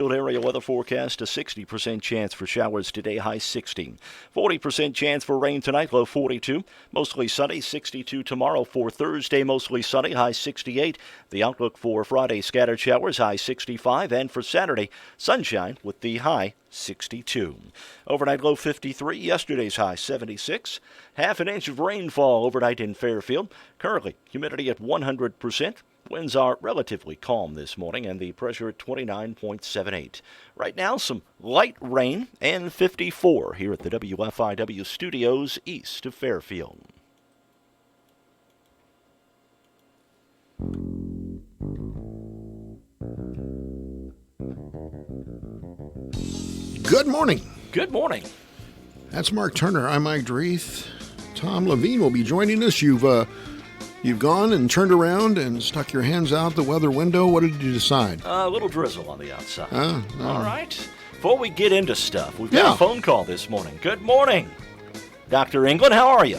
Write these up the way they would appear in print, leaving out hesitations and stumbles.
Area weather forecast, a 60% chance for showers today, high 60. 40% chance for rain tonight, low 42. Mostly sunny, 62 tomorrow. For Thursday, mostly sunny, high 68. The outlook for Friday, scattered showers, high 65. And for Saturday, sunshine with the high 62. Overnight low 53, yesterday's high 76. Half an inch of rainfall overnight in Fairfield. Currently, humidity at 100%. Winds are relatively calm this morning and the pressure at 29.78. Right now, some light rain and 54 here at the WFIW studios east of Fairfield. Good morning. Good morning. That's Mark Turner. I'm Mike Dreeth. Tom Levine will be joining us. You've gone and turned around and stuck your hands out the weather window. What did you decide? A little drizzle on the outside. All right. Before we get into stuff, we've got a phone call this morning. Good morning. Dr. England, how are you?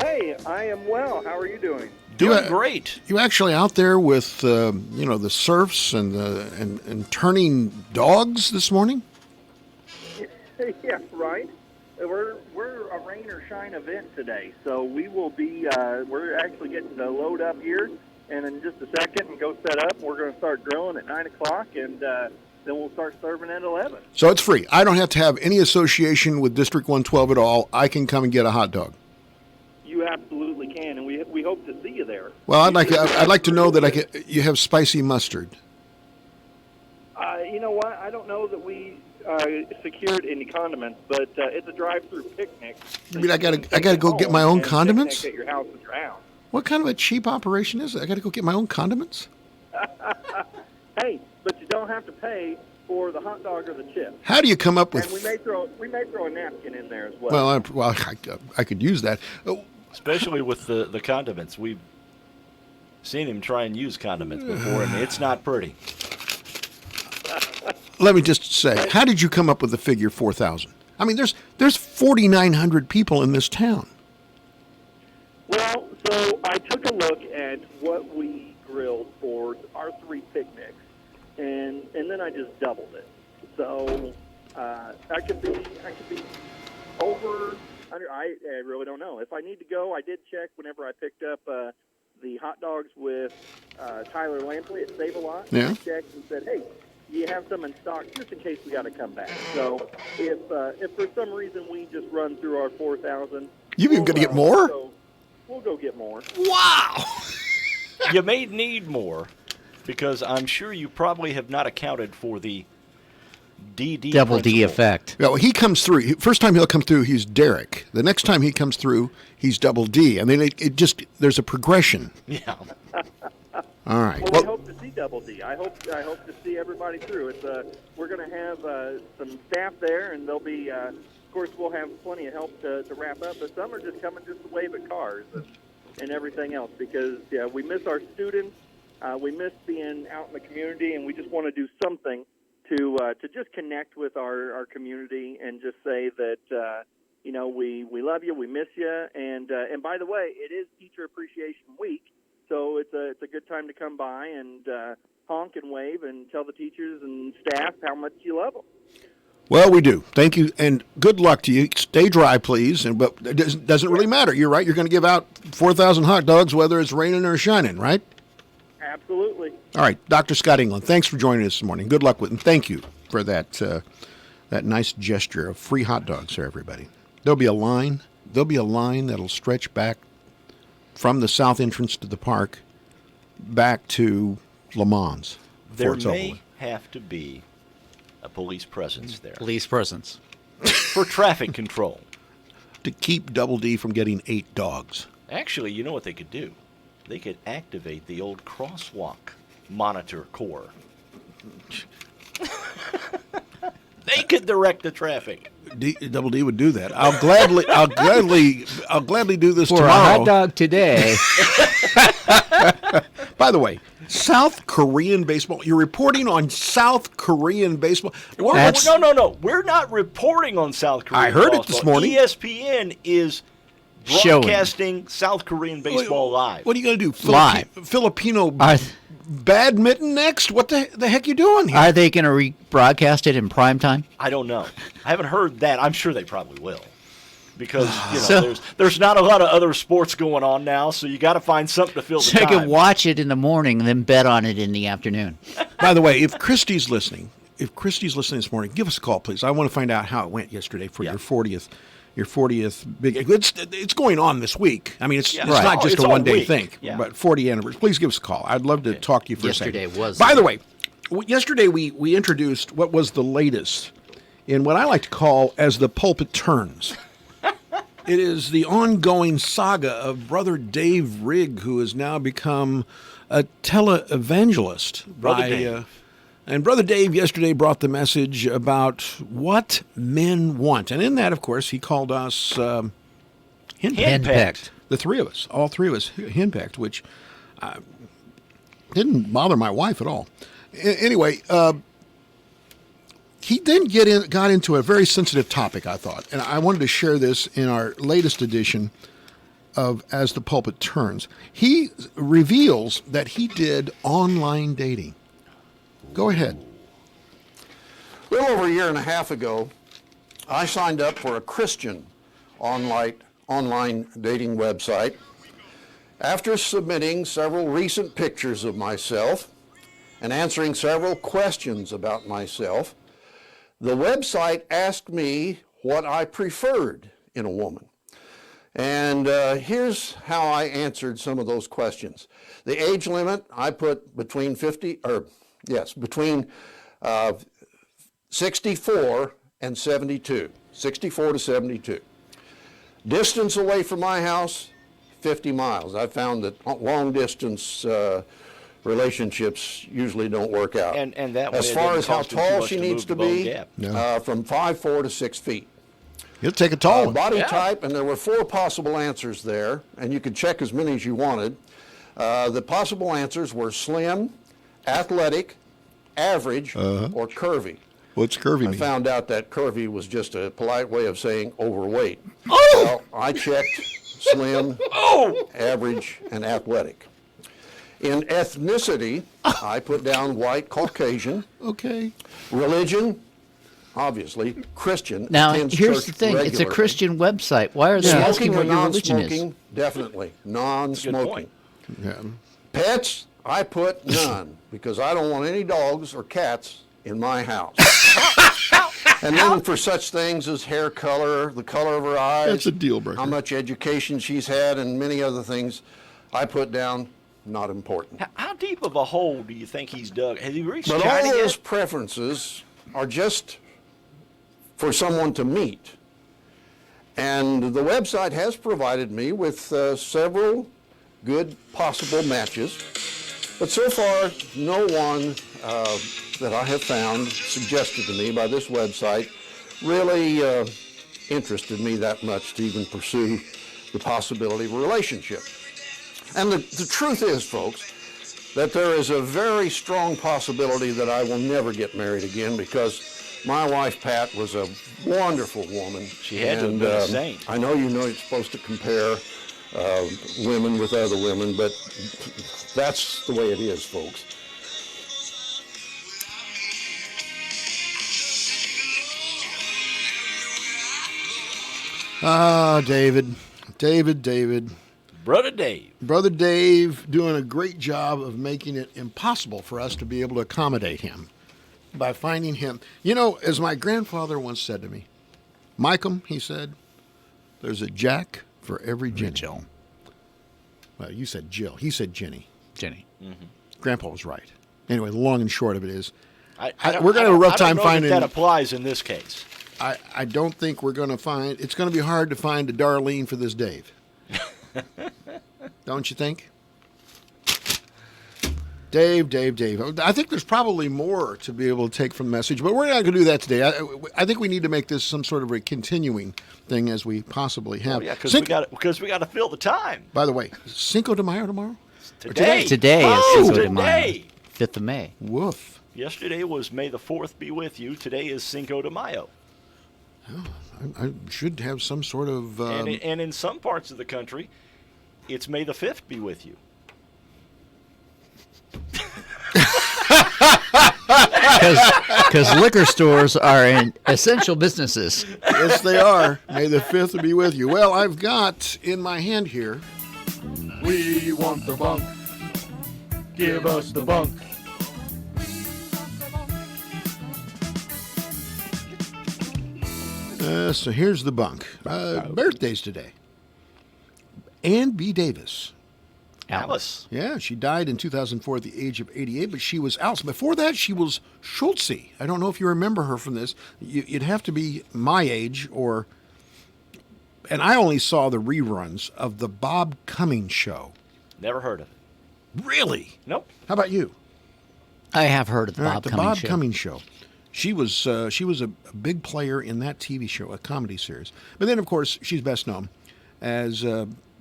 Hey, I am well. How are you doing? Doing great. You actually out there with the surfs and turning dogs this morning? Yeah, right. We're a rain or shine event today, so we will be. We're actually getting to load up here, and in just a second, and go set up. We're going to start grilling at 9 o'clock, and then we'll start serving at 11. So it's free. I don't have to have any association with District 112 at all. I can come and get a hot dog. You absolutely can, and we hope to see you there. Well, I'd like to know that you have spicy mustard. You know what? I don't know that we secured any condiments, but it's a drive-through picnic. I mean, I gotta go get my own condiments? At your house with your house. What kind of a cheap operation is it? I gotta go get my own condiments? Hey, but you don't have to pay for the hot dog or the chip. How do you come up with? And we may throw a napkin in there as well. Well, I could use that. Especially with the condiments. We've seen him try and use condiments before, and it's not pretty. Let me just say, how did you come up with the figure 4,000? I mean, there's 4,900 people in this town. Well, so I took a look at what we grilled for our 3 picnics, and then I just doubled it. So I could be over. I really don't know. If I need to go, I did check whenever I picked up the hot dogs with Tyler Lampley at Save-A-Lot. Yeah. I checked and said, hey, you have some in stock just in case we got to come back. So if for some reason we just run through our 4,000, you even going to get more? We'll go get more. Wow! You may need more because I'm sure you probably have not accounted for the Double D effect. Yeah, well, he comes through. First time he'll come through, he's Derek. The next time he comes through, he's Double D. I mean, it just there's a progression. Yeah. All right. Well, we hope to see Double D. I hope to see everybody through. We're going to have some staff there, and they'll be. Of course, we'll have plenty of help to wrap up. But some are just coming just to wave at cars and everything else because we miss our students. We miss being out in the community, and we just want to do something to just connect with our community and just say that we love you, we miss you, and by the way, it is Teacher Appreciation Week. So it's a good time to come by and honk and wave and tell the teachers and staff how much you love them. Well, we do. Thank you, and good luck to you. Stay dry, please. But it doesn't really matter. You're right. You're going to give out 4,000 hot dogs, whether it's raining or shining, right? Absolutely. All right, Dr. Scott England, thanks for joining us this morning. Good luck with, and thank you for that nice gesture of free hot dogs for everybody. There'll be a line. There'll be a line that'll stretch back from the south entrance to the park back to Le Mans. There may have to be a police presence there. Police presence. For traffic control. To keep Double D from getting 8 dogs. Actually, you know what they could do? They could activate the old crosswalk monitor core. They could direct the traffic. Double D would do that. I'll gladly do this for tomorrow. For a hot dog today. By the way, South Korean baseball. You're reporting on South Korean baseball. No. We're not reporting on South Korean I heard baseball. it this morning. ESPN is broadcasting South Korean baseball live. What are you going to do? Live. Filipino Are, badminton next? What the heck you doing here? are they going to rebroadcast it in prime time? I don't know. I haven't heard that. I'm sure they probably will. Because So- there's not a lot of other sports going on now, so you got to find something to fill the So you time. can watch it in the morning and then bet on it in the afternoon. By the way, if Christy's listening this morning, give us a call, please. I want to find out how it went yesterday for Yeah. your 40th big. It's going on this week. I mean, it's Yeah. not Right. just It's a all one-day week. thing, Yeah. but 40 anniversary. Please give us a call. I'd love to talk to you for Yesterday a second. was By the the way, yesterday we introduced what was the latest in what I like to call as the pulpit turns. It is the ongoing saga of Brother Dave Rigg, who has now become a televangelist. Brother Dave. And Brother Dave yesterday brought the message about what men want. And in that, of course, he called us Henpecked. the three of us, all three of us, henpecked, which didn't bother my wife at all. Anyway, he then got into a very sensitive topic, I thought, and I wanted to share this in our latest edition of As the Pulpit Turns. He reveals that he did online dating. Go ahead. A little over a year and a half ago, I signed up for a Christian online dating website. After submitting several recent pictures of myself and answering several questions about myself, the website asked me what I preferred in a woman. And here's how I answered some of those questions. The age limit, I put between 64 and 72, 64 to 72. Distance away from my house, 50 miles. I found that long distance relationships usually don't work out. And that way as it far didn't as how cost him too tall much she to needs move to to Bone be, Gap. Yeah. from 5'4" to 6 feet. He'll take a tall one. Body Yeah. type, and there were 4 possible answers there, and you could check as many as you wanted. The possible answers were slim, athletic, average, or curvy. What's curvy I mean? found out that curvy was just a polite way of saying overweight. Oh! Well, I checked slim, average, and athletic. In ethnicity, I put down white Caucasian. Okay. Religion, obviously, Christian. Now, attends here's church the thing. It's a regularly. Christian website. Why are they asking Smoking or what your religion non-smoking, is? definitely. Non-smoking. point. Yeah. Pets, I put none because I don't want any dogs or cats in my house. And then for such things as hair color, the color of her eyes, That's a deal breaker. how much education she's had, and many other things, I put down not important. How deep of a hole do you think he's dug? Has he reached But China all those yet? preferences are just for someone to meet. And the website has provided me with several good possible matches. But so far, no one that I have found suggested to me by this website really interested me that much to even pursue the possibility of a relationship. And the truth is, folks, that there is a very strong possibility that I will never get married again because my wife, Pat, was a wonderful woman. She had to have been a saint. I know you're supposed to compare women with other women, but that's the way it is, folks. Ah, David. Brother Dave. Brother Dave doing a great job of making it impossible for us to be able to accommodate him by finding him. You know, as my grandfather once said to me, Michael, he said, there's a Jack for every Jenny. Jill. Well, you said Jill. He said Jenny. Jenny. Grandpa was right. Anyway, the long and short of it is, We're we're gonna have a rough time finding- that applies in this case. I don't think we're going to find, it's going to be hard to find a Darlene for this Dave. Don't you think? Dave. I think there's probably more to be able to take from the message, but we're not going to do that today. I think we need to make this some sort of a continuing thing as we possibly have. Yeah, because we got to fill the time. By the way, Cinco de Mayo tomorrow? Today. Today is Oh, Cinco de Mayo. today. 5th of May. Woof. Yesterday was May the 4th be with you. Today is Cinco de Mayo. I should have some sort of. And in some parts of the country, it's May the 5th be with you. Because liquor stores are essential businesses. Yes, they are. May the 5th be with you. Well, I've got in my hand here. We want the bunk. Give us the bunk. So here's the bunk. Birthdays today. Ann B. Davis. Alice. Yeah, she died in 2004 at the age of 88, but she was Alice. Before that, she was Schultze. I don't know if you remember her from this. You'd have to be my age or... And I only saw the reruns of the Bob Cummings show. Never heard of it. Really? Nope. How about you? I have heard of the All right, Bob the Cummings Bob show. Cummings show. She was a big player in that TV show, a comedy series. But then, of course, she's best known as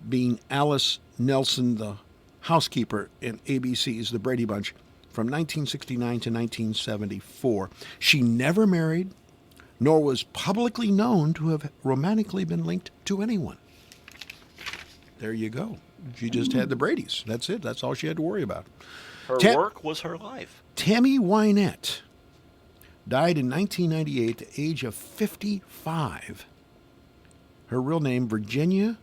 being Alice Nelson, the housekeeper in ABC's The Brady Bunch from 1969 to 1974. She never married, nor was publicly known to have romantically been linked to anyone. There you go. She just had the Bradys. That's it. That's all she had to worry about. Her work was her life. Tammy Wynette died in 1998 at the age of 55. Her real name, Virginia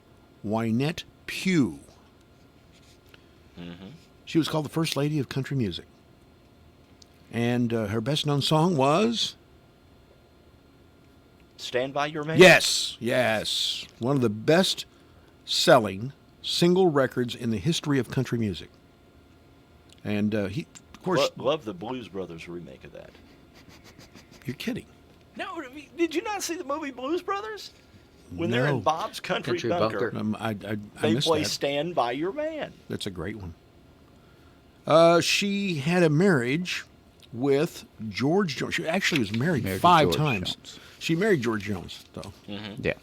Wynette Pugh. Mm-hmm. She was called the First Lady of Country Music. And her best-known song was... Stand By Your Man? Yes. One of the best-selling single records in the history of country music. And he, of course... Love the Blues Brothers remake of that. You're kidding. No, did you not see the movie Blues Brothers? When they're No. in Bob's Country Country Bunker, Bunker. I they missed play that. Stand By Your Man. That's a great one. She had a marriage with George Jones. She actually was married Married to 5 George times. Jones. She married George Jones, though, Yeah.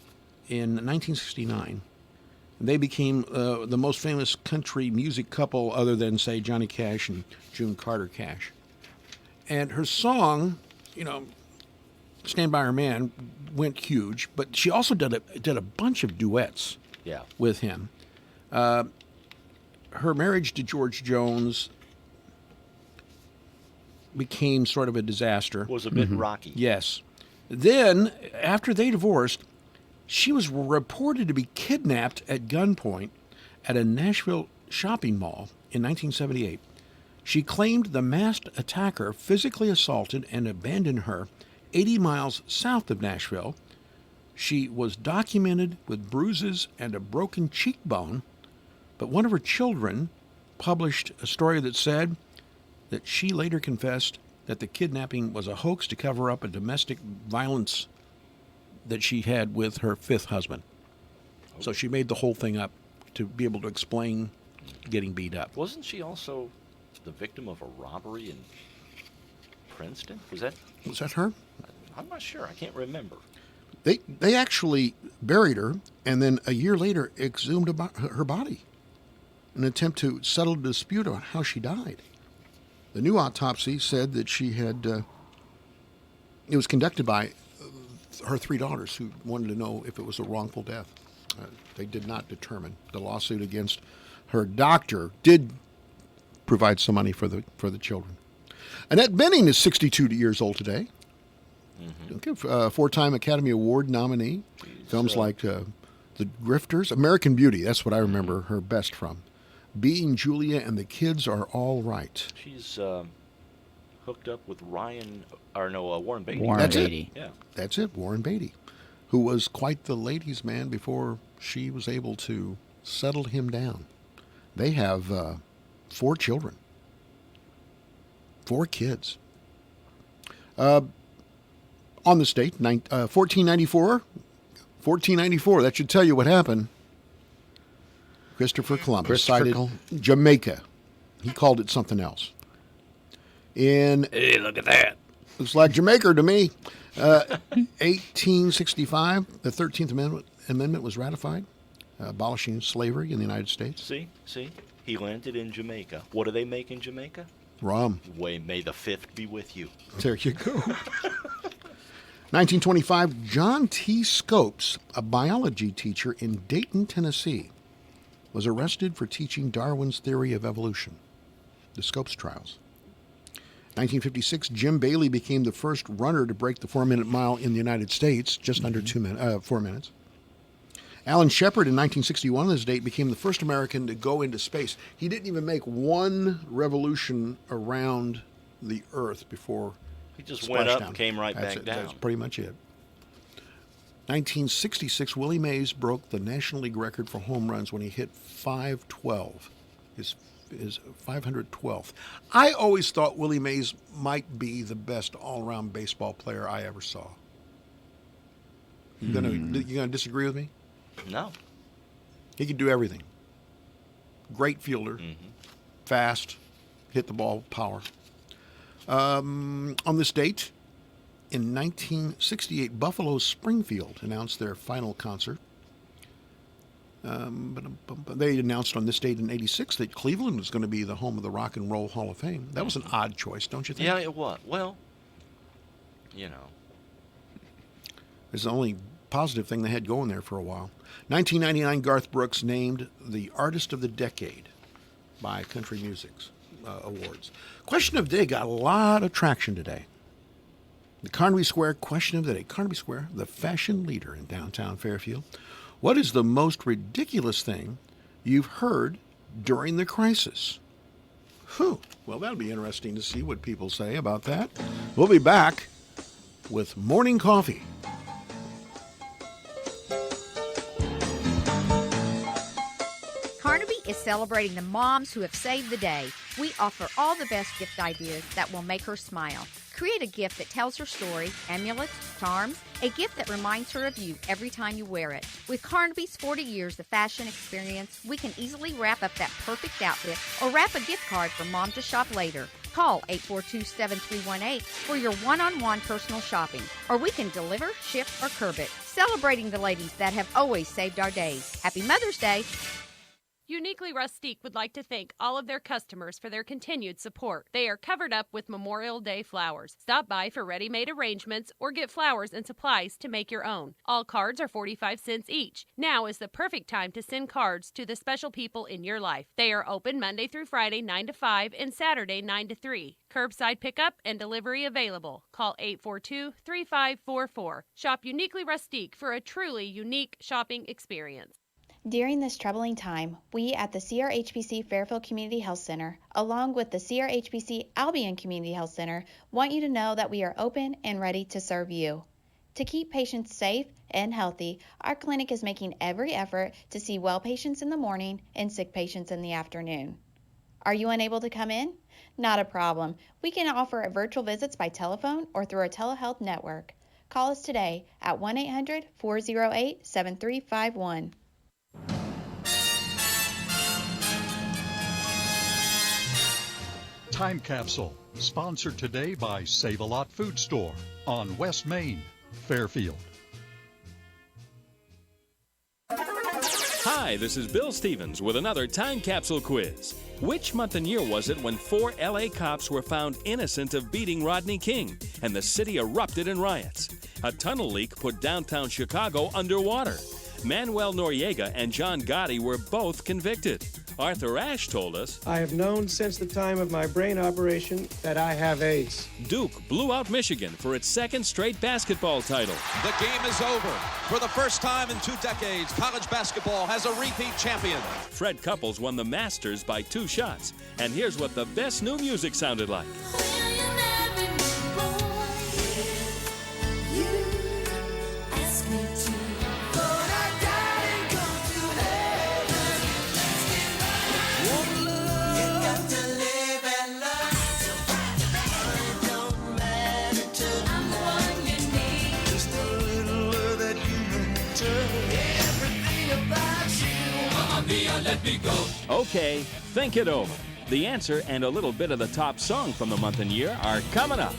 in 1969. They became the most famous country music couple other than, say, Johnny Cash and June Carter Cash. And her song, Stand By Your Man, went huge, but she also did a bunch of duets Yeah. with him. Her marriage to George Jones became sort of a disaster. Was a bit rocky. Yes. Then, after they divorced, she was reported to be kidnapped at gunpoint at a Nashville shopping mall in 1978. She claimed the masked attacker physically assaulted and abandoned her 80 miles south of Nashville. She was documented with bruises and a broken cheekbone, but one of her children published a story that said that she later confessed that the kidnapping was a hoax to cover up a domestic violence that she had with her 5th husband. So she made the whole thing up to be able to explain getting beat up. Wasn't she also the victim of a robbery in Princeton? Was that her? I'm not sure. I can't remember. They actually buried her and then a year later exhumed her body in an attempt to settle a dispute on how she died. The new autopsy said that she had, it was conducted by her 3 daughters who wanted to know if it was a wrongful death. They did not determine. The lawsuit against her doctor did provide some money for the children. Annette Bening is 62 years old today. Okay, 4-time Academy Award nominee. Films like The Grifters, American Beauty, that's what I remember her best from. Being Julia and the Kids Are All Right. She's hooked up with Warren Beatty. Warren That's Beatty. Yeah. That's it, Warren Beatty, who was quite the ladies' man before she was able to settle him down. They have 4 children. 4 kids. On the state, 1494, that should tell you what happened. Christopher Columbus sighted Jamaica. He called it something else. Hey, look at that. Looks like Jamaica to me. 1865, the 13th Amendment was ratified, abolishing slavery in the United States. See? He landed in Jamaica. What do they make in Jamaica? Rum. May the 5th be with you. There you go. 1925, John T. Scopes, a biology teacher in Dayton, Tennessee, was arrested for teaching Darwin's theory of evolution, the Scopes trials. 1956, Jim Bailey became the first runner to break the 4-minute mile in the United States, just under 4 minutes. Alan Shepard in 1961, on this date, became the first American to go into space. He didn't even make one revolution around the Earth before He just went up splashdown. and came right That's back it. down. That's pretty much it. 1966, Willie Mays broke the National League record for home runs when he hit 512, his 512th. I always thought Willie Mays might be the best all-around baseball player I ever saw. You gonna disagree with me? No. He could do everything. Great fielder, fast, hit the ball, power. On this date, in 1968, Buffalo's Springfield announced their final concert. They announced on this date in 86 that Cleveland was going to be the home of the Rock and Roll Hall of Fame. That was an odd choice, don't you think? Yeah, it was. Well, you know. It's the only positive thing they had going there for a while. 1999, Garth Brooks named the Artist of the Decade by Country Music's Awards. Question of the Day got a lot of traction today. The Carnaby Square question of the day. Carnaby Square, the fashion leader in downtown Fairfield. What is the most ridiculous thing you've heard during the crisis? Whew. Well, that'll be interesting to see what people say about that. We'll be back with Morning Coffee. Carnaby is celebrating the moms who have saved the day. We offer all the best gift ideas that will make her smile. Create a gift that tells her story, amulets, charms, a gift that reminds her of you every time you wear it. With Carnaby's 40 years of fashion experience, we can easily wrap up that perfect outfit or wrap a gift card for mom to shop later. Call 842-7318 for your one-on-one personal shopping, or we can deliver, ship, or curb it. Celebrating the ladies that have always saved our days. Happy Mother's Day! Uniquely Rustique would like to thank all of their customers for their continued support. They are covered up with Memorial Day flowers. Stop by for ready-made arrangements or get flowers and supplies to make your own. All cards are 45 cents each. Now is the perfect time to send cards to the special people in your life. They are open Monday through Friday 9 to 5 and Saturday 9 to 3. Curbside pickup and delivery available. Call 842-3544. Shop Uniquely Rustique for a truly unique shopping experience. During this troubling time, we at the CRHBC Fairfield Community Health Center, along with the CRHBC Albion Community Health Center, want you to know that we are open and ready to serve you. To keep patients safe and healthy, our clinic is making every effort to see well patients in the morning and sick patients in the afternoon. Are you unable to come in? Not a problem. We can offer virtual visits by telephone or through our telehealth network. Call us today at 1-800-408-7351. Time Capsule, sponsored today by Save-A-Lot Food Store on West Main, Fairfield. Hi, this is Bill Stevens with another Time Capsule quiz. Which month and year was it when 4 LA cops were found innocent of beating Rodney King and the city erupted in riots? A tunnel leak put downtown Chicago underwater. Manuel Noriega and John Gotti were both convicted. Arthur Ashe told us, I have known since the time of my brain operation that I have AIDS. Duke blew out Michigan for its second straight basketball title. The game is over. For the first time in 2 decades, college basketball has a repeat champion. Fred Couples won the Masters by 2 shots. And here's what the best new music sounded like. Let me go. Okay, think it over. The answer and a little bit of the top song from the month and year are coming up.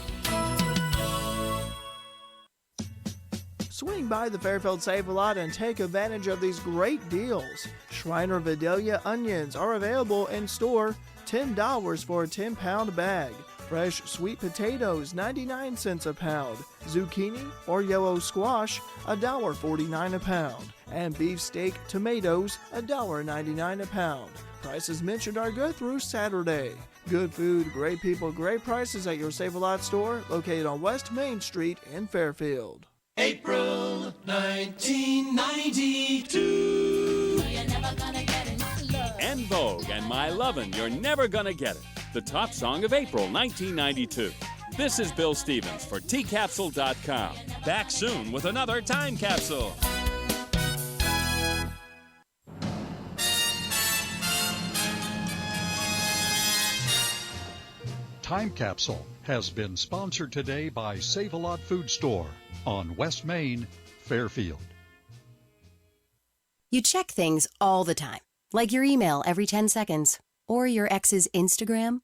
Swing by the Fairfield Save-A-Lot and take advantage of these great deals. Shriner Vidalia onions are available in store, $10 for a 10-pound bag. Fresh sweet potatoes, 99 cents a pound. Zucchini or yellow squash, $1.49 a pound. And beefsteak tomatoes, $1.99 a pound. Prices mentioned are good through Saturday. Good food, great people, great prices at your Save-A-Lot store located on West Main Street in Fairfield. April 1992. En Vogue and My Lovin', You're Never Gonna Get It. The top song of April 1992. This is Bill Stevens for tcapsule.com. Back soon with another Time Capsule. Time Capsule has been sponsored today by Save-A-Lot Food Store on West Main, Fairfield. You check things all the time, like your email every 10 seconds or your ex's Instagram.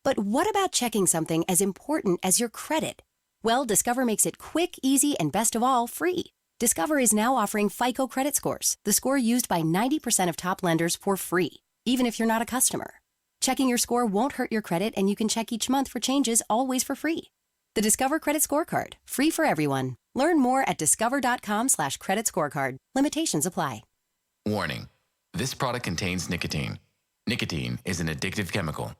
But what about checking something as important as your credit? Well, Discover makes it quick, easy, and best of all, free. Discover is now offering FICO credit scores, the score used by 90% of top lenders, for free, even if you're not a customer. Checking your score won't hurt your credit, and you can check each month for changes, always for free. The Discover Credit Scorecard, free for everyone. Learn more at discover.com/credit scorecard. Limitations apply. Warning: this product contains nicotine. Nicotine is an addictive chemical.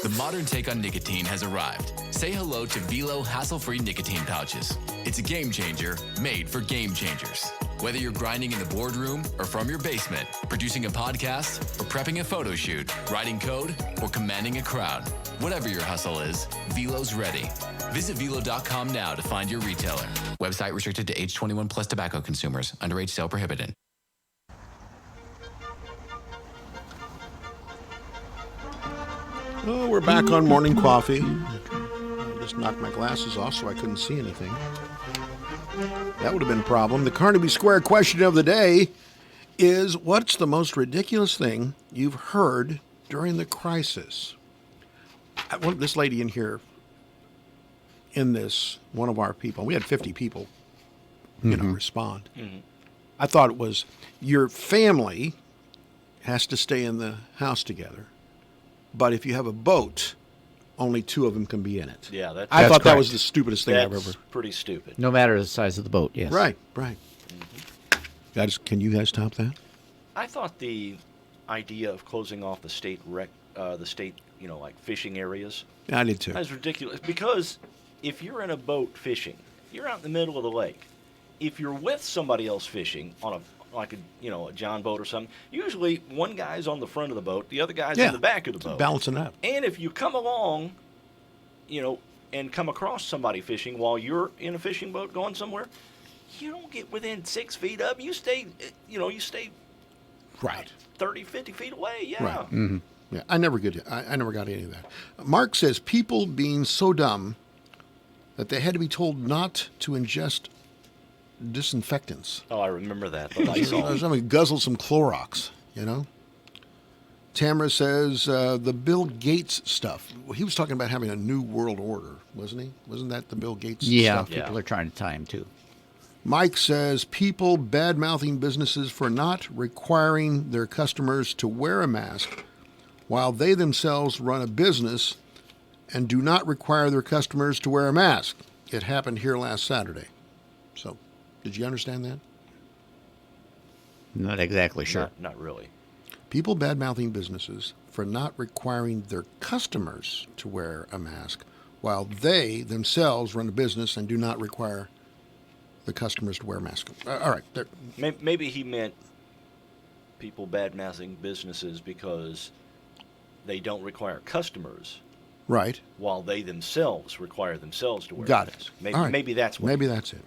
The modern take on nicotine has arrived. Say hello to Velo hassle-free nicotine pouches. It's a game changer made for game changers. Whether you're grinding in the boardroom or from your basement, producing a podcast or prepping a photo shoot, writing code or commanding a crowd, whatever your hustle is, Velo's ready. Visit Velo.com now to find your retailer. Website restricted to age 21 plus tobacco consumers. Underage sale prohibited. Oh, we're back on morning coffee. I just knocked my glasses off so I couldn't see anything. That would have been a problem. The Carnaby Square question of the day is, what's the most ridiculous thing you've heard during the crisis? This lady in here, in this, one of our people, we had 50 people, respond. Mm-hmm. I thought it was, your family has to stay in the house together. But if you have a boat, only 2 of them can be in it. Yeah, I thought that was the stupidest thing I've ever. That's pretty stupid. No matter the size of the boat, yes. Right. Can you guys top that? I thought the idea of closing off the state like fishing areas. Yeah, I did too. That's ridiculous, because if you're in a boat fishing, you're out in the middle of the lake. If you're with somebody else fishing on a John boat or something, usually one guy's on the front of the boat, the other guy's on the back of the boat. Balancing out. And if you come along, and come across somebody fishing while you're in a fishing boat going somewhere, you don't get within 6 feet of them. You stay, right 30, 50 feet away. Yeah. Right. Mm-hmm. Yeah. I never got any of that. Mark says people being so dumb that they had to be told not to ingest disinfectants. Oh, I remember that. Somebody guzzled some Clorox, Tamara says the Bill Gates stuff. He was talking about having a new world order, wasn't he? Wasn't that the Bill Gates stuff? Yeah, people are trying to tie him too. Mike says people bad-mouthing businesses for not requiring their customers to wear a mask while they themselves run a business and do not require their customers to wear a mask. It happened here last Saturday. So, did you understand that? Not exactly sure. Not really. People bad-mouthing businesses for not requiring their customers to wear a mask while they themselves run a business and do not require the customers to wear a mask. All right. Maybe he meant people bad-mouthing businesses because they don't require customers. Right. While they themselves require themselves to wear Got a mask. it. Maybe that's what. Maybe that's it.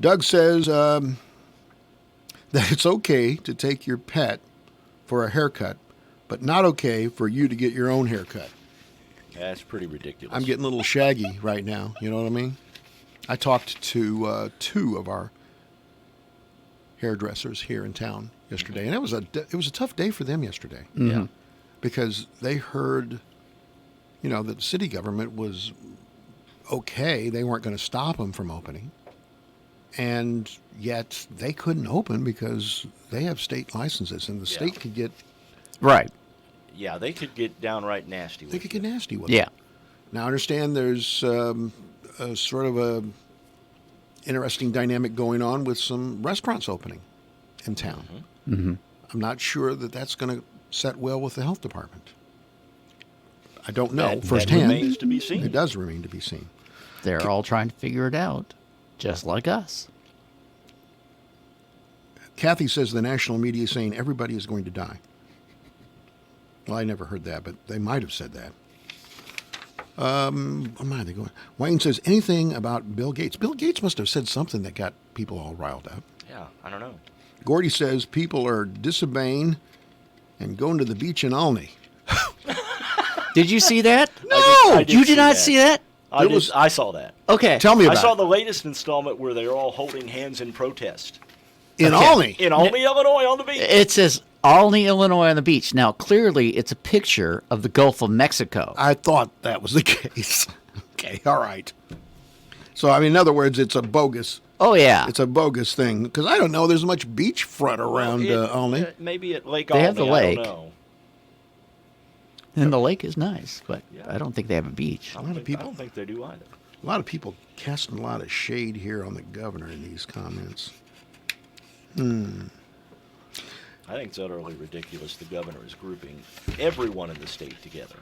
Doug says that it's okay to take your pet for a haircut, but not okay for you to get your own haircut. That's pretty ridiculous. I'm getting a little shaggy right now. You know what I mean? I talked to 2 of our hairdressers here in town yesterday, and it was a tough day for them yesterday. Mm-hmm. Yeah, because they heard, that the city government was okay. They weren't going to stop them from opening, and yet they couldn't open because they have state licenses, and the state could get right. Yeah, they could get downright nasty with They could get nasty with it. Now, I understand there's a sort of a interesting dynamic going on with some restaurants opening in town. Mm-hmm. I'm not sure that that's going to set well with the health department. I don't know That firsthand. remains to be seen. It does remain to be seen. They're all trying to figure it out, just like us. Kathy says the national media is saying everybody is going to die. Well, I never heard that, but they might have said that. Where am I going? Wayne says anything about Bill Gates. Bill Gates must have said something that got people all riled up. Yeah, I don't know. Gordy says people are disobeying and going to the beach in Alney. Did you see that? No! I did You did not that. see that? I saw that. Okay. Tell me about I saw it. the latest installment where they're all holding hands in protest. In Alney? In Alney, Illinois, on the beach. It says Alney, Illinois on the beach. Now, clearly, it's a picture of the Gulf of Mexico. I thought that was the case. Okay, all right. So, I mean, in other words, it's a bogus. Oh, yeah. It's a bogus thing because I don't know. There's much beachfront around Alney. Maybe at Lake They Alney. have the lake. I don't know. And the lake is nice, but I don't think they have a beach. I don't think they do either. A lot of people casting a lot of shade here on the governor in these comments. I think it's utterly ridiculous the governor is grouping everyone in the state together.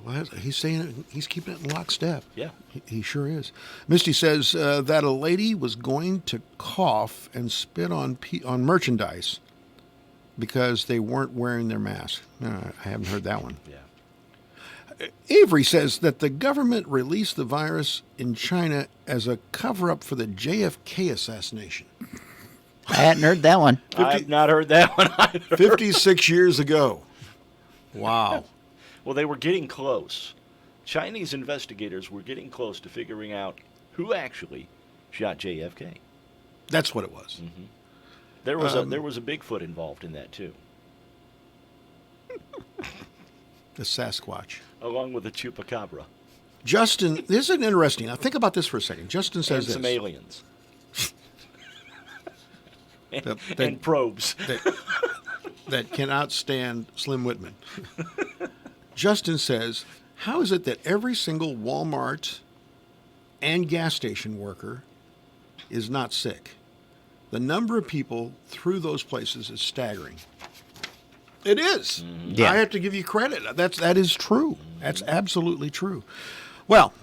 Well, he's saying he's keeping it in lockstep. Yeah. He sure is. Misty says that a lady was going to cough and spit on merchandise because they weren't wearing their mask. I haven't heard that one. Yeah. Avery says that the government released the virus in China as a cover-up for the JFK assassination. I hadn't heard that one. I have not heard that one either. 56 years ago. Wow. Well, they were getting close. Chinese investigators were getting close to figuring out who actually shot JFK. That's what it was. Mm-hmm. There was a Bigfoot involved in that too, The Sasquatch. along with the chupacabra Justin, this is interesting. Now think about this for a second. Justin says and some this. aliens and probes. That cannot stand Slim Whitman. Justin says, how is it that every single Walmart and gas station worker is not sick? The number of people through those places is staggering. It is. Yeah. I have to give you credit. That is true. That's absolutely true. Well,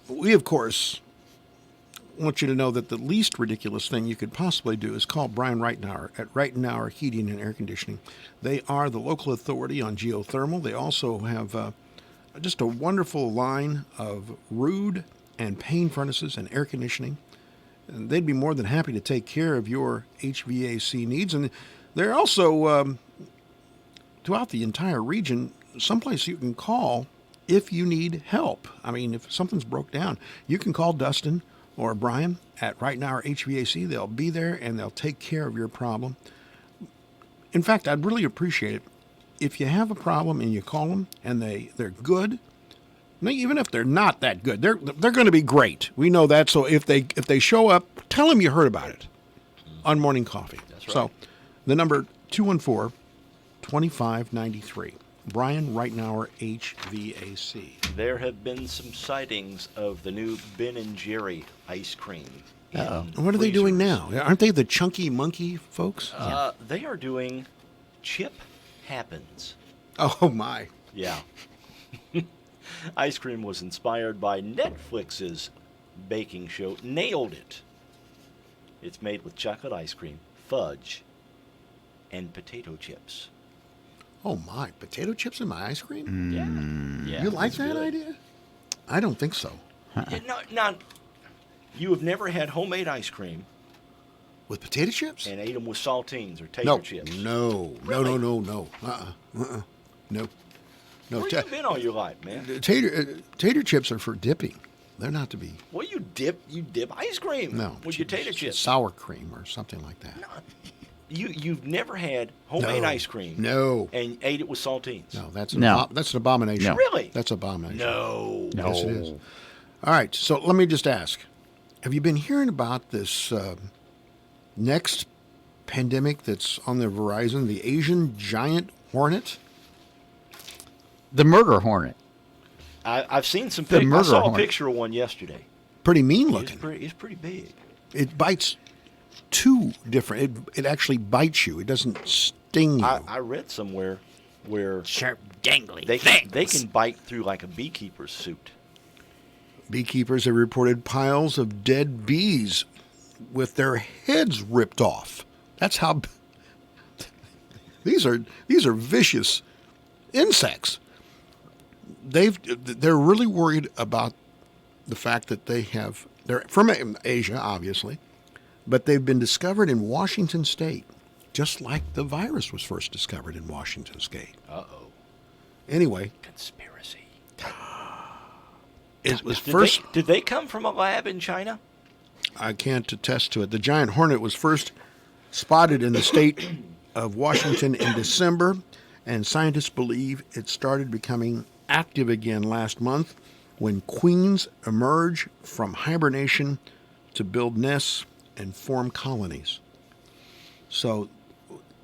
we, of course, want you to know that the least ridiculous thing you could possibly do is call Brian Reitenauer at Reitenauer Heating and Air Conditioning. They are the local authority on geothermal. They also have just a wonderful line of Rude and Payne furnaces and air conditioning. And they'd be more than happy to take care of your HVAC needs. And they're also, throughout the entire region, someplace you can call if you need help. I mean, if something's broke down, you can call Dustin or Brian at Reitenauer HVAC. They'll be there and they'll take care of your problem. In fact, I'd really appreciate it if you have a problem and you call them and they're good. Now, even if they're not that good, they're going to be great. We know that. So if they show up, tell them you heard about it on Morning Coffee. That's right. So the number 214-2593. Brian Reitenauer HVAC. There have been some sightings of the new Ben & Jerry ice cream. What are they doing now? Aren't they the chunky monkey folks? They are doing Chip Happens. Oh, my. Yeah. Ice cream was inspired by Netflix's baking show Nailed It. It's made with chocolate ice cream, fudge, and potato chips. Oh, my. Potato chips in my ice cream? Yeah. You like it's that good. idea? I don't think so. Yeah, no, you have never had homemade ice cream With potato chips? and ate them with saltines or tater No. chips. No. Really? No. No. No. Where you been all your life, man? Tater chips are for dipping. They're not to be. Well, you dip ice cream No. with your tater chips. Sour cream or something like that. You've never had homemade No. ice cream. No. And ate it with saltines. No, that's No. That's an abomination. No. Really? That's an abomination. No. Yes, it is. All right. So let me just ask: have you been hearing about this next pandemic that's on the horizon? The Asian giant hornet. The murder hornet. I've seen some The pictures. I murder saw a hornet. picture of one yesterday. Pretty mean looking. He's pretty big. It bites two different. It actually bites you. It doesn't sting you. I read somewhere where Sharp, dangly they can bite through like a beekeeper's suit. Beekeepers have reported piles of dead bees with their heads ripped off. That's how these are vicious insects. They're really worried about the fact that they're from Asia, obviously, but they've been discovered in Washington State, just like the virus was first discovered in Washington State. Uh-oh. Anyway, Conspiracy. it was Did they come from a lab in China? I can't attest to it. The giant hornet was first spotted in the state of Washington in December, and scientists believe it started becoming active again last month when queens emerge from hibernation to build nests and form colonies. So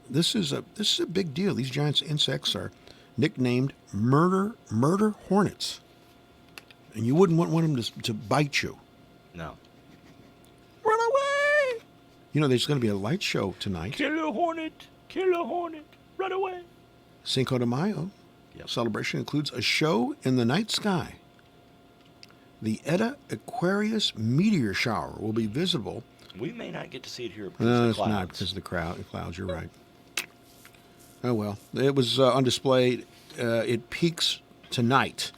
this is a big deal. These giant insects are nicknamed murder hornets, and you wouldn't want them to bite you. No. Run away! You know, there's going to be a light show tonight. Kill a hornet, run away. Cinco de Mayo celebration includes a show in the night sky. The Eta Aquarius meteor shower will be visible. We may not get to see it here because No, of the it's clouds. not because of the clouds. You're right. Oh, well. It was on display. It peaks tonight.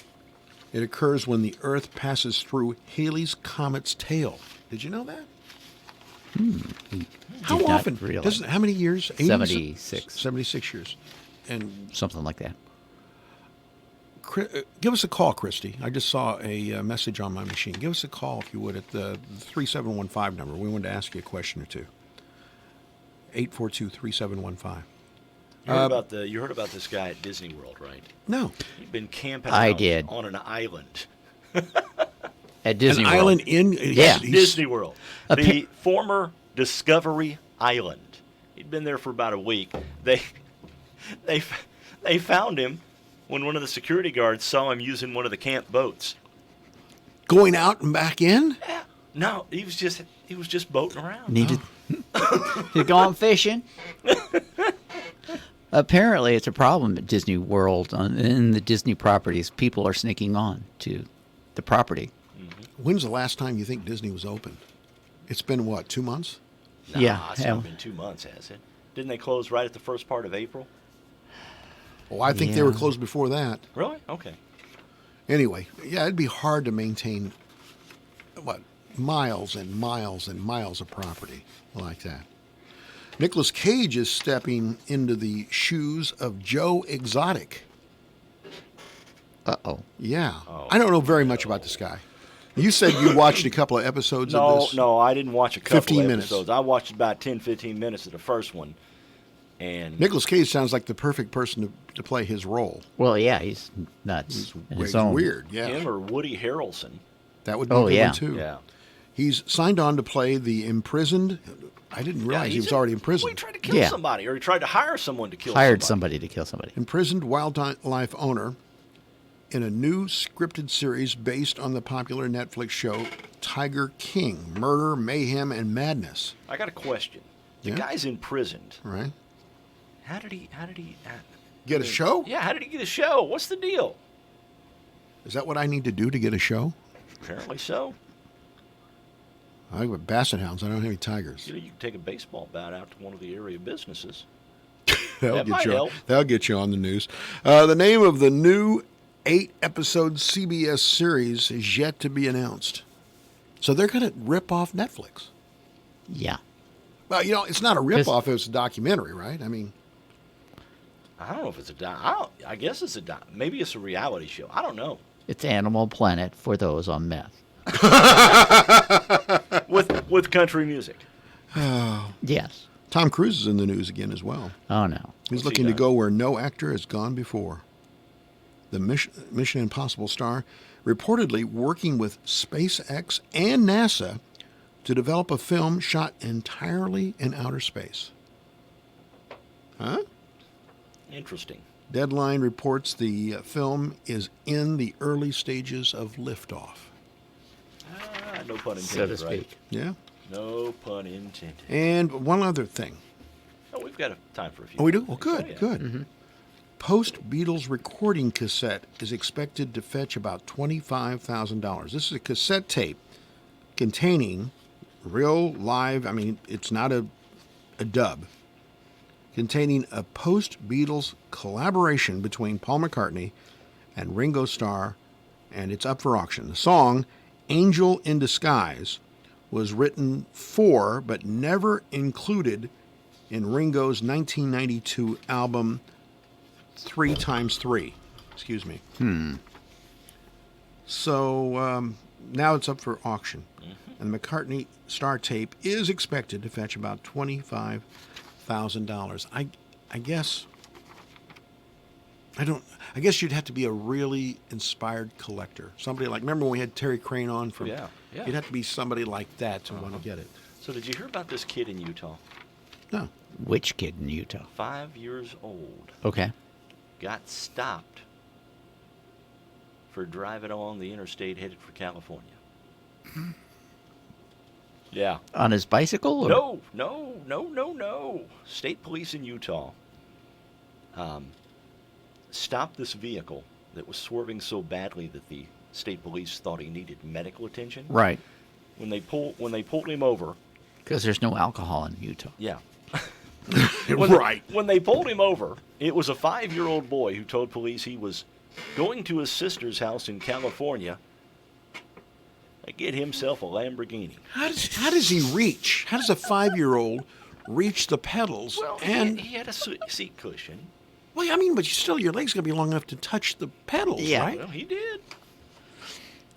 It occurs when the Earth passes through Halley's Comet's tail. Did you know that? How Did not often? realize. How many years? 76. 76 years. And Something like that. give us a call, Christy. I just saw a message on my machine. Give us a call, if you would, at the 3715 number. We wanted to ask you a question or two. 842-3715. You heard about this guy at Disney World, right? No. He'd been camping I did. on an island. At Disney World. Island in Disney World. A The former Discovery Island. He'd been there for about a week. They found him when one of the security guards saw him using one of the camp boats. Going out and back in? Yeah. No, he was just boating around. Needed to go on fishing. Apparently, it's a problem at Disney World in the Disney properties. People are sneaking on to the property. When's the last time you think Disney was open? It's been, what, 2 months? Nah, Yeah. It's not been 2 months, has it? Didn't they close right at the first part of April? Oh, I think they were closed before that. Really? Okay. Anyway, yeah, it'd be hard to maintain, miles and miles and miles of property like that. Nicolas Cage is stepping into the shoes of Joe Exotic. Uh-oh. Yeah. I don't know very much about this guy. You said you watched a couple of episodes of this? No, I didn't watch a couple 15 of minutes. episodes. I watched about 10, 15 minutes of the first one. And Nicolas Cage sounds like the perfect person to play his role. Well, yeah, he's nuts. He's weird, yeah. him or Woody Harrelson. That would be a good yeah. one, too. Yeah. He's signed on to play the imprisoned. I didn't realize he was already in prison. Well, he tried to kill somebody, or he tried to hire someone to kill Hired somebody. somebody to kill somebody. Imprisoned wildlife owner in a new scripted series based on the popular Netflix show Tiger King: Murder, Mayhem, and Madness. I got a question. The guy's imprisoned. Right. How did he Get a show? Yeah, how did he get a show? What's the deal? Is that what I need to do to get a show? Apparently so. I have basset hounds. I don't have any tigers. You can take a baseball bat out to one of the area businesses. That'll might help. That'll get you on the news. The name of the new 8-episode CBS series is yet to be announced. So they're going to rip off Netflix. Yeah. Well, it's not a rip-off. It's a documentary, right? I mean, I don't know if it's I guess it's maybe it's a reality show. I don't know. It's Animal Planet for those on meth. with country music. Yes. Tom Cruise is in the news again as well. Oh, no. He's looking to go where no actor has gone before. The Mission Impossible star reportedly working with SpaceX and NASA to develop a film shot entirely in outer space. Huh? Interesting. Deadline reports the film is in the early stages of liftoff. No pun intended, So to speak. right? Yeah. No pun intended. And one other thing. Oh, we've got time for a few. Oh, we do? more Well, things. good, Oh, yeah. good. Mm-hmm. Post-Beatles recording cassette is expected to fetch about $25,000. This is a cassette tape containing real live, I mean, it's not a dub, containing a post-Beatles collaboration between Paul McCartney and Ringo Starr, and it's up for auction. The song, Angel in Disguise, was written for but never included in Ringo's 1992 album 3x3. Excuse me. So now it's up for auction. And the McCartney Star tape is expected to fetch about $25,000. I guess I guess you'd have to be a really inspired collector. Somebody like, remember when we had Terry Crane on from Yeah. You'd have to be somebody like that to want to get it. So did you hear about this kid in Utah? No. Which kid in Utah? 5 years old. Okay. Got stopped for driving along the interstate headed for California. Yeah. On his bicycle? Or? No. State police in Utah stopped this vehicle that was swerving so badly that the state police thought he needed medical attention. Right. When they pulled him over. Because there's no alcohol in Utah. Yeah. Right. When they pulled him over, it was a 5-year-old boy who told police he was going to his sister's house in California to get himself a Lamborghini. How does he reach? How does a 5-year-old reach the pedals? Well, and he had a seat cushion. Well, I mean, but still, your leg's gonna be long enough to touch the pedals, right? Well, he did.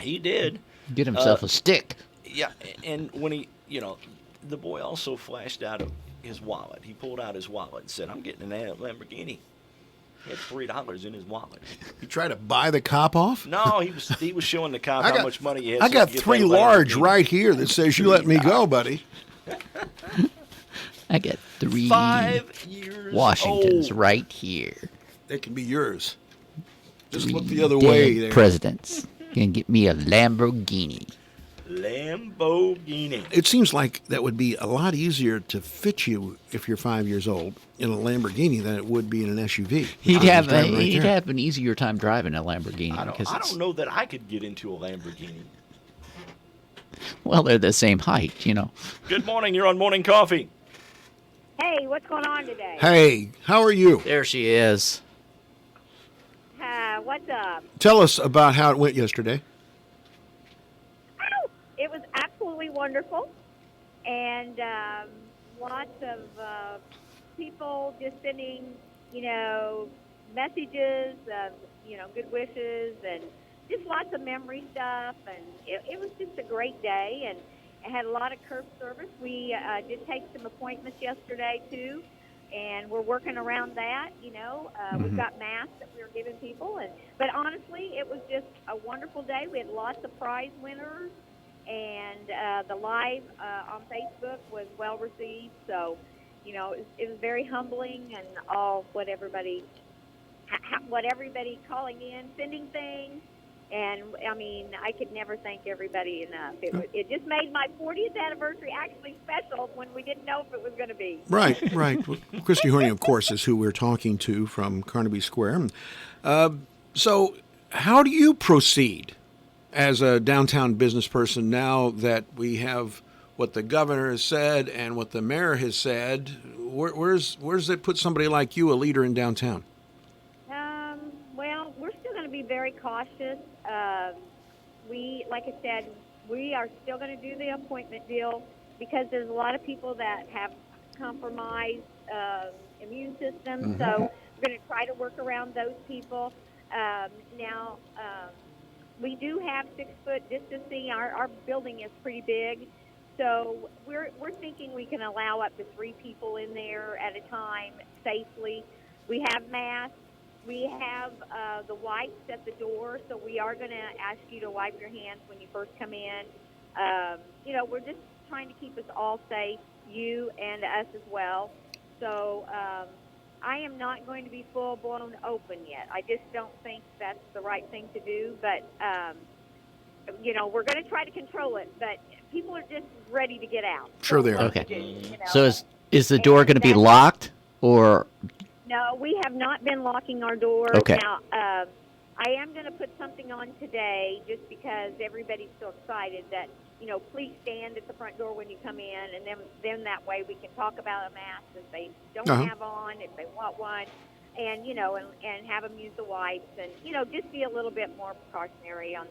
He did. Get himself a stick. Yeah, and when he, the boy also flashed out of his wallet. He pulled out his wallet and said, "I'm getting an Lamborghini." He had $3 in his wallet. You try to buy the cop off? No, he was showing the cop how much money he had. I got to get 3 that large Lamborghini. right here that says you let me go, buddy. I got 3 5 years Washingtons old. right here. They can be yours. Just 3 look the other dead way there. presidents can get me a Lamborghini. Lamborghini. It seems like that would be a lot easier to fit you if you're 5 years old in a Lamborghini than it would be in an SUV. He'd He's driving right there. have an easier time driving a Lamborghini I because don't know that I could get into a Lamborghini. well, they're the same height, Good morning. You're on Morning Coffee. Hey, what's going on today? Hey, how are you? There she is. What's up? Tell us about how it went yesterday. Oh, it was absolutely wonderful, and lots of people just sending, messages of, good wishes and just lots of memory stuff, and it was just a great day, and it had a lot of curb service. We did take some appointments yesterday, too, and we're working around that, We've got masks that we were giving people, but honestly, it was just a wonderful day. We had lots of prize winners, and the live on Facebook was well received, so, it was very humbling, and what everybody calling in, sending things. And, I could never thank everybody enough. It just made my 40th anniversary actually special when we didn't know if it was going to be. Right. Well, Christy Horning, of course, is who we're talking to from Carnaby Square. So how do you proceed as a downtown business person now that we have what the governor has said and what the mayor has said? Where's it put somebody like you, a leader in downtown? Well, we're still going to be very cautious. Like I said, we are still going to do the appointment deal because there's a lot of people that have compromised immune systems. So we're going to try to work around those people. Now, we do have 6-foot distancing. Our building is pretty big. So we're thinking we can allow up to 3 people in there at a time safely. We have masks. We have the wipes at the door, so we are going to ask you to wipe your hands when you first come in. We're just trying to keep us all safe, you and us as well. So I am not going to be full blown open yet. I just don't think that's the right thing to do. But we're going to try to control it. But people are just ready to get out. Sure they are. Okay. So is the door going to be locked or? No, we have not been locking our doors. Okay. Now, I am going to put something on today just because everybody's so excited that, please stand at the front door when you come in, and then that way we can talk about a mask if they don't have on, if they want one, and, and have them use the wipes and, just be a little bit more precautionary on,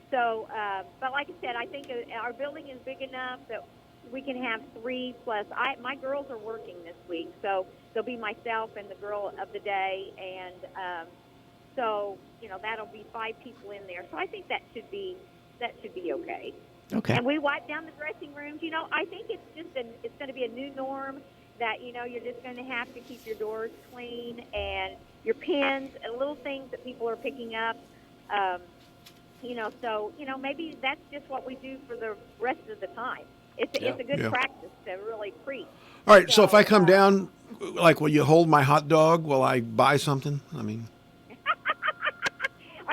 So, but like I said, I think our building is big enough that we can have 3+. My girls are working this week, so there'll be myself and the girl of the day, and so that'll be 5 people in there. So I think that should be okay. Okay. And we wipe down the dressing rooms. I think it's going to be a new norm that you're just going to have to keep your doors clean and your pens and little things that people are picking up. So maybe that's just what we do for the rest of the time. It's a good practice to really preach. All right, so if I come down, will you hold my hot dog while I buy something? I mean, are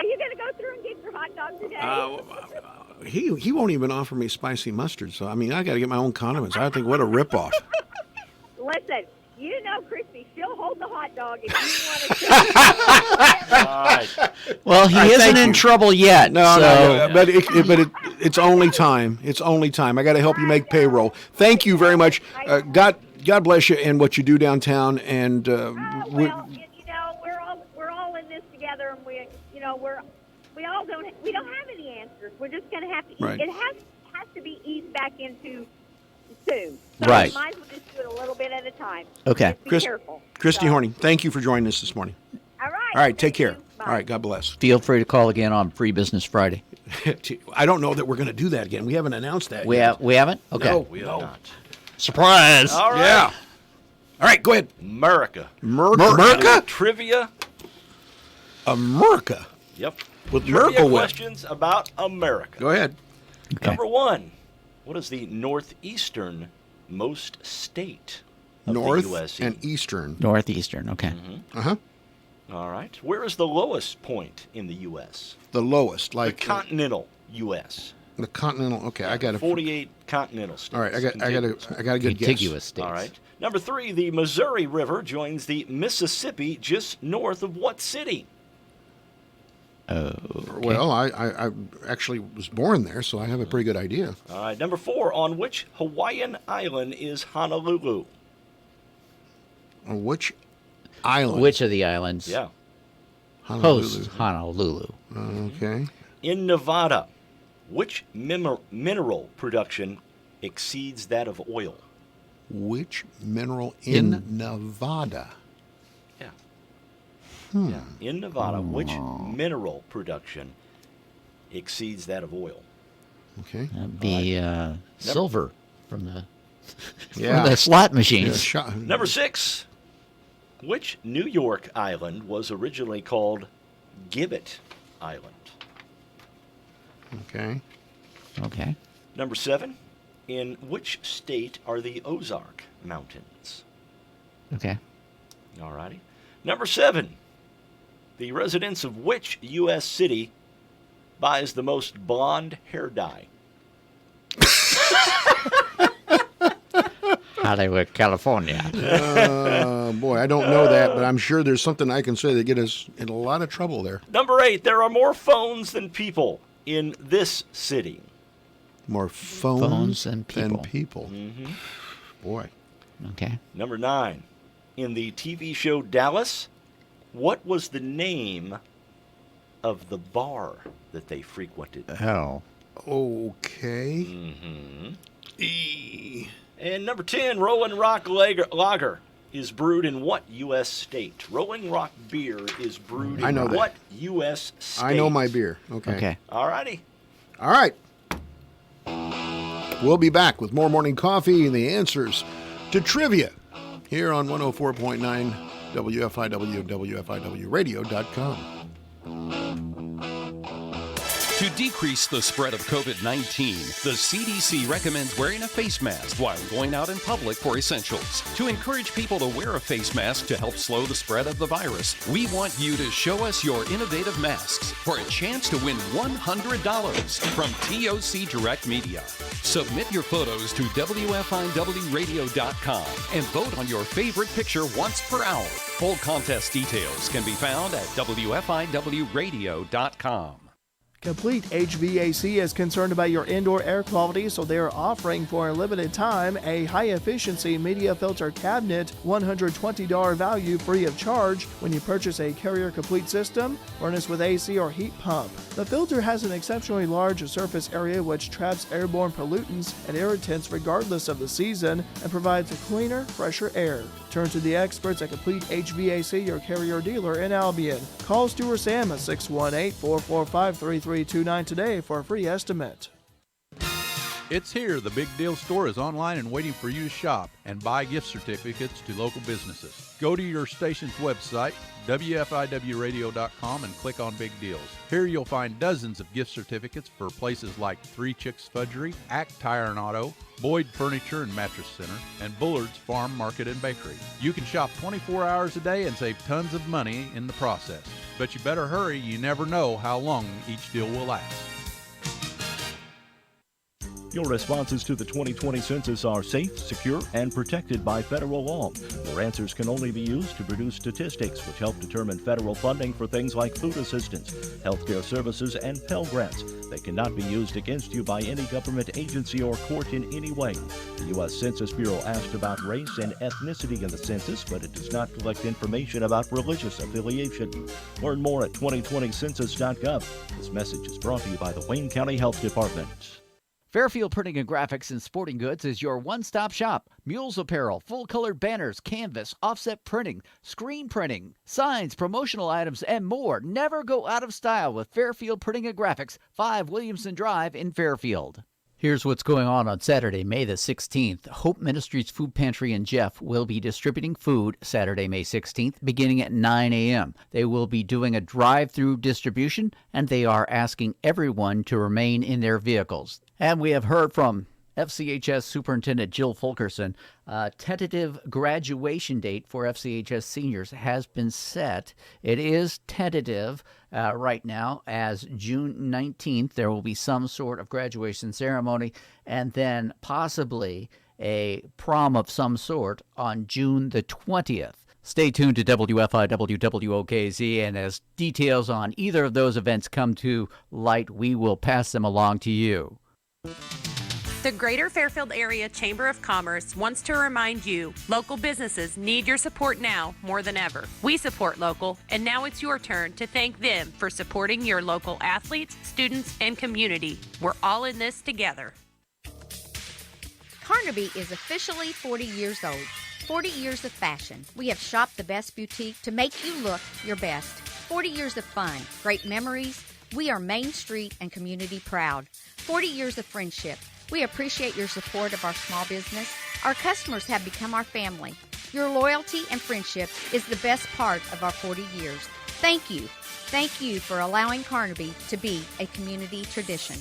you going to go through and get your hot dog today? he won't even offer me spicy mustard, so I mean, I got to get my own condiments. I think what a ripoff. Listen, Christy, she'll hold the hot dog if you want to. All right. Well, he isn't in trouble yet. No, but it's only time. It's only time. I got to help you make payroll. Thank you very much. God bless you and what you do downtown. And we're all in this together, and we don't have any answers. We're just going to have to. Right. It has to be eased back into soon. So right. We might as well just do it a little bit at a time. Okay. Just be careful. Christy Horney, thank you for joining us this morning. All right. All right. Take care. All right. God bless. Feel free to call again on Free Business Friday. I don't know that we're going to do that again. We haven't announced that We yet. we haven't? Okay. No, We are not. Surprise. All right. Yeah. All right. Go ahead. America. America? Trivia. America. Yep. With Trivia Miracle Whip. questions about America. Go ahead. Okay. Number 1. What is the northeastern most state of North the U.S.? and Eastern. Northeastern. Okay. Uh-huh. All right. Where is the lowest point in the U.S.? The lowest, like the continental U.S. The continental. Okay, I got 48 continental states. All right, I got a good guess. Contiguous states. All right. Number 3, the Missouri River joins the Mississippi just north of what city? Well, I actually was born there, so I have a pretty good idea. All right. Number 4, on which Hawaiian island is Honolulu? On which island? Which of the islands? Yeah. Hosts Honolulu. Okay. In Nevada, which mineral production exceeds that of oil? Which mineral in Nevada? Yeah. Yeah. In Nevada, which mineral production exceeds that of oil? Okay. That'd be silver from the Yeah. from the slot machines. Number 6, which New York island was originally called Gibbet Island? Okay. Okay. Number 7, in which state are the Ozark Mountains? Okay. All righty. Number 7, the residents of which U.S. city buys the most blonde hair dye? Hollywood, California. Boy, I don't know that, but I'm sure there's something I can say that get us in a lot of trouble there. Number 8, there are more phones than people in this city. More phones than people. Mm-hmm. Boy. Okay. Number 9, in the TV show Dallas, what was the name of the bar that they frequented? Oh. Okay. Mm-hmm. And number 10, Rolling Rock Lager is brewed in what U.S. state? Rolling Rock beer is brewed in what U.S. state? I know my beer. Okay. All righty. All right. We'll be back with more morning coffee and the answers to trivia here on 104.9 WFIW, WFIWradio.com. To decrease the spread of COVID-19, the CDC recommends wearing a face mask while going out in public for essentials. To encourage people to wear a face mask to help slow the spread of the virus, we want you to show us your innovative masks for a chance to win $100 from TOC Direct Media. Submit your photos to WFIWradio.com and vote on your favorite picture once per hour. Full contest details can be found at WFIWradio.com. Complete HVAC is concerned about your indoor air quality, so they are offering for a limited time a high-efficiency media filter cabinet, $120 value free of charge when you purchase a Carrier Complete system, furnace with AC or heat pump. The filter has an exceptionally large surface area which traps airborne pollutants and irritants regardless of the season and provides a cleaner, fresher air. Turn to the experts at Complete HVAC, your Carrier dealer in Albion. Call Stu or Sam at 618-445-3329 today for a free estimate. It's here. The Big Deal Store is online and waiting for you to shop and buy gift certificates to local businesses. Go to your station's website, WFIWradio.com, and click on Big Deals. Here you'll find dozens of gift certificates for places like Three Chicks Fudgery, Act Tire and Auto, Boyd Furniture and Mattress Center, and Bullard's Farm Market and Bakery. You can shop 24 hours a day and save tons of money in the process. But you better hurry. You never know how long each deal will last. Your responses to the 2020 census are safe, secure, and protected by federal law. Your answers can only be used to produce statistics which help determine federal funding for things like food assistance, healthcare services, and Pell Grants. They cannot be used against you by any government agency or court in any way. The U.S. Census Bureau asked about race and ethnicity in the census, but it does not collect information about religious affiliation. Learn more at 2020census.gov. This message is brought to you by the Wayne County Health Department. Fairfield Printing and Graphics and Sporting Goods is your one-stop shop. Mules apparel, full-colored banners, canvas, offset printing, screen printing, signs, promotional items, and more. Never go out of style with Fairfield Printing and Graphics, 5 Williamson Drive in Fairfield. Here's what's going on Saturday, May the 16th. Hope Ministries Food Pantry in Jeff will be distributing food Saturday, May 16th, beginning at 9 a.m. They will be doing a drive-through distribution, and they are asking everyone to remain in their vehicles. And we have heard from FCHS Superintendent Jill Fulkerson. Tentative graduation date for FCHS seniors has been set. It is tentative right now as June 19th. There will be some sort of graduation ceremony and then possibly a prom of some sort on June the 20th. Stay tuned to WFIW WOKZ, and as details on either of those events come to light, we will pass them along to you. The Greater Fairfield Area Chamber of Commerce wants to remind you, local businesses need your support now more than ever. We support local, and now it's your turn to thank them for supporting your local athletes, students, and community. We're all in this together. Carnaby is officially 40 years old. 40 years of fashion. We have shopped the best boutique to make you look your best. 40 years of fun, great memories. We are Main Street and community proud. 40 years of friendship. We appreciate your support of our small business. Our customers have become our family. Your loyalty and friendship is the best part of our 40 years. Thank you. Thank you for allowing Carnaby to be a community tradition.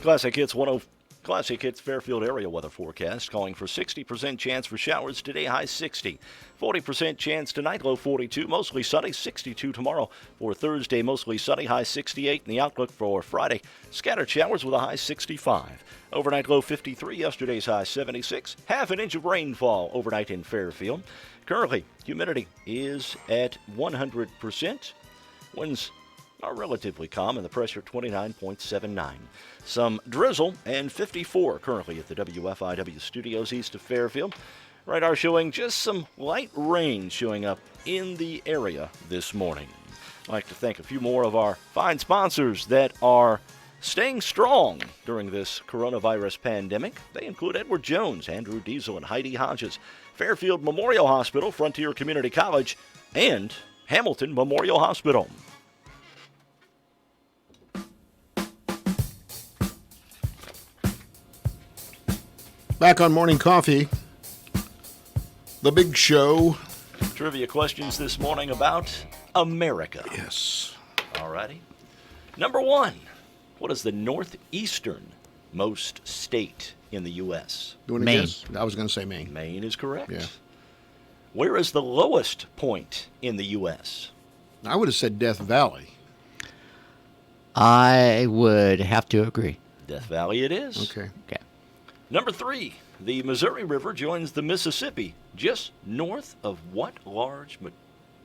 Classic Hits Fairfield area weather forecast calling for 60% chance for showers today, high 60. 40% chance tonight, low 42. Mostly sunny, 62 tomorrow. For Thursday, mostly sunny, high 68. And the outlook for Friday, scattered showers with a high 65. Overnight low 53, yesterday's high 76. Half an inch of rainfall overnight in Fairfield. Currently, humidity is at 100%. Winds are relatively calm and the pressure 29.79. Some drizzle and 54 currently at the WFIW studios east of Fairfield. Radar showing just some light rain showing up in the area this morning. I'd like to thank a few more of our fine sponsors that are staying strong during this coronavirus pandemic. They include Edward Jones, Andrew Diesel, and Heidi Hodges, Fairfield Memorial Hospital, Frontier Community College, and Hamilton Memorial Hospital. Back on Morning Coffee, the big show Trivia questions this morning about America. Yes. All righty. Number 1. What is the northeastern-most state in the U.S.? You want to Maine. guess? I was going to say Maine. Maine is correct. Yeah. Where is the lowest point in the U.S.? I would have said Death Valley. I would have to agree. Death Valley it is. Okay. Okay. Number 3. The Missouri River joins the Mississippi just north of what large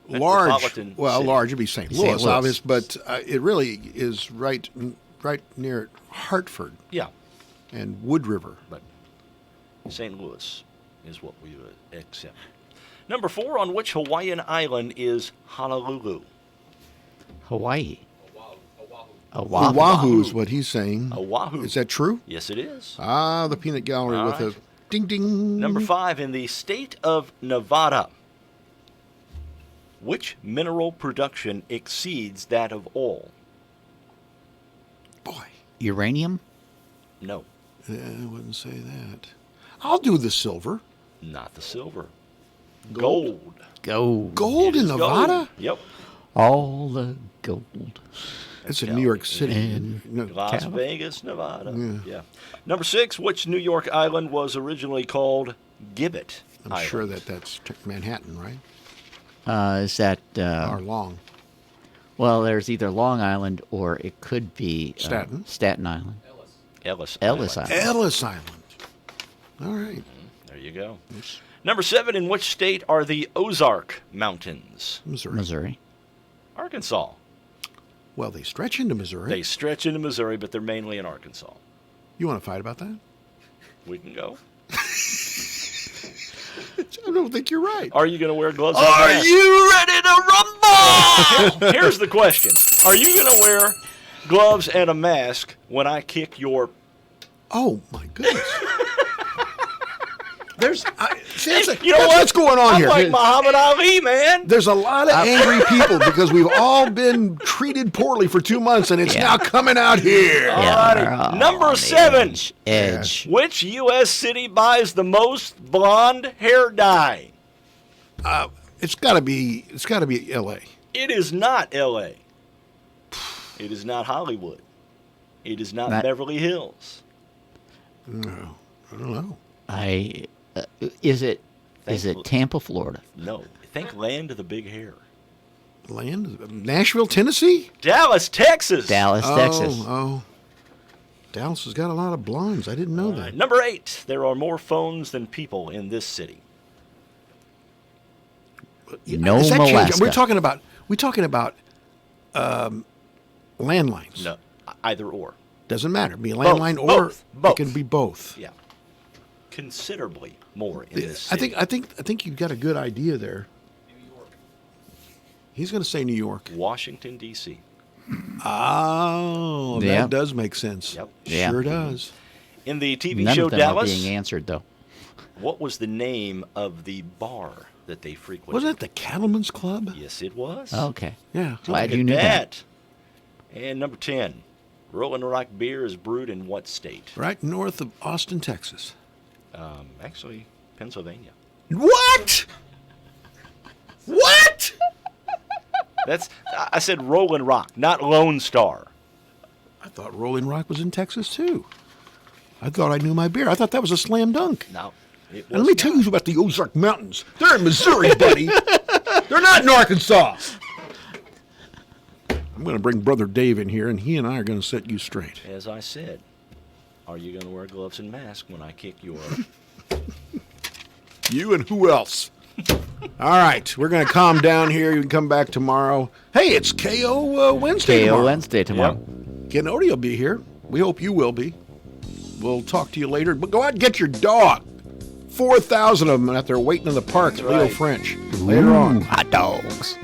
metropolitan city? Large would be St. St. Louis, Louis. obvious, but it really is right near Hartford Yeah, and Wood River. but St. Louis is what we would accept. Number 4. On which Hawaiian island is Honolulu? Hawaii. Oahu. Oahu is what he's saying. Oahu. Is that true? Yes, it is. Ah, the peanut gallery All with right. a ding ding. Number 5. In the state of Nevada, which mineral production exceeds that of all? Boy. Uranium? No, I wouldn't say that. I'll do the silver. not the silver. Gold. Gold. Gold It in is Nevada? gold. Yep. All the gold. It's in New York City. And No, Las Vegas, Nevada. Yeah. Number 6. Which New York island was originally called Gibbet I'm Island? sure that's Manhattan, right? Is that Or Long. well? There's either Long Island or it could be Staten. Staten Island. Ellis Ellis Island. Island. Ellis Island. All right. There you go. Number 7. In which state are the Ozark Mountains? Missouri. Missouri. Arkansas. Well, they stretch into Missouri. They stretch into Missouri, but they're mainly in Arkansas. You want to fight about that? We can go. I don't think you're right. Are you going to wear gloves? and a Are mask? you ready to rumble? Here's the question. Are you going to wear gloves and a mask when I kick your... Oh, my goodness. There's, You know what's going on I'm here. like Muhammad Ali, man. There's a lot of angry people because we've all been treated poorly for 2 months, and it's now coming out here. Alrighty. Number 7. Edge. Which U.S. city buys the most blonde hair dye? It's got to be L.A. It is not L.A. It is not Hollywood. It is not That- Beverly Hills. No, I don't know. Is it Tampa, Florida? No. Think land of the big hair. Land? Nashville, Tennessee? Dallas, Texas. Dallas, Texas. Oh. Dallas has got a lot of blondes. I didn't know that. Number 8. There are more phones than people in this city. No Does that change? moleskin. We're talking about landlines. No, either or. Doesn't matter. Be a landline Both. or it can be both. Yeah. Considerably more in this city. I think you've got a good idea there. He's going to say New York. Washington, D.C. Oh, Yeah. that does make sense. Yep. Yeah. Sure does. In the TV None show of them Dallas, are being answered, though. what was the name of the bar that they frequented? Wasn't it the Cattleman's Club? Yes, it was. Okay. Yeah. Glad Look you at knew that. And number 10. Rolling Rock beer is brewed in what state? Right north of Austin, Texas. Actually, Pennsylvania. What? What? I said Rolling Rock, not Lone Star. I thought Rolling Rock was in Texas, too. I thought I knew my beer. I thought that was a slam dunk. No. It And let me tell you about the Ozark Mountains. They're in Missouri, buddy. They're not in Arkansas. I'm going to bring Brother Dave in here, and he and I are going to set you straight. As I said, are you going to wear gloves and mask when I kick your... You and who else? All right, we're going to calm down here. You can come back tomorrow. Hey, it's KO Wednesday KO tomorrow. Wednesday tomorrow. Kenodi will be here. We hope you will be. We'll talk to you later. But go out and get your dog. 4,000 of them out there waiting in the park at Leo right. French. Later on. Hot dogs.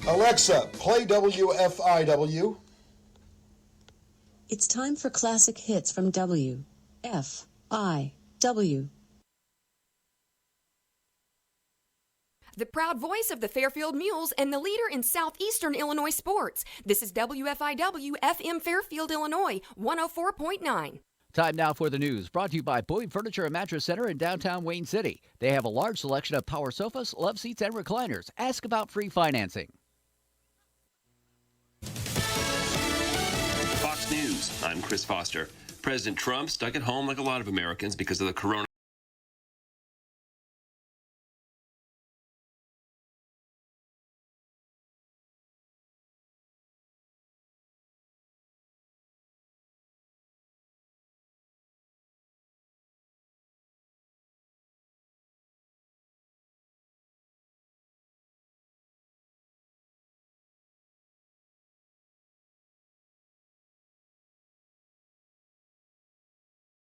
Alexa, play WFIW. It's time for classic hits from WFIW. the proud voice of the Fairfield Mules and the leader in southeastern Illinois sports. This is WFIW FM Fairfield, Illinois, 104.9. Time now for the news, brought to you by Boyd Furniture and Mattress Center in downtown Wayne City. They have a large selection of power sofas, love seats, and recliners. Ask about free financing. Fox News, I'm Chris Foster. President Trump stuck at home like a lot of Americans because of the corona.